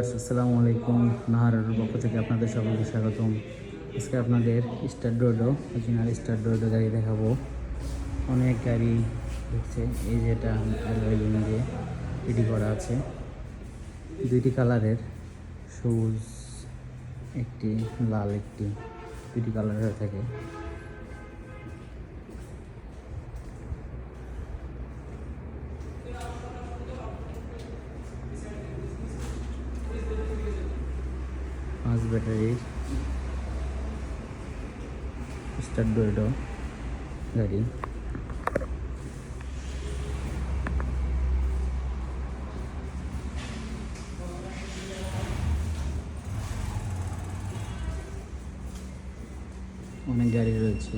আসসালামু আলাইকুম। নাহারের পক্ষ থেকে আপনাদের সকলকে স্বাগতম। আজকে আপনাদের star Dodo original star Dodo গাড়ি দেখাবো। অনেক গাড়ি দেখছে, এই যেটা অ্যালয় দিয়ে রেডি করা আছে, দুইটি কালারের, সবুজ একটি, লাল একটি, দুইটি কালার হয়ে থাকে। পাঁচ ব্যাটারির স্টার ডোডো গাড়ি। অনেক গাড়ি রয়েছে।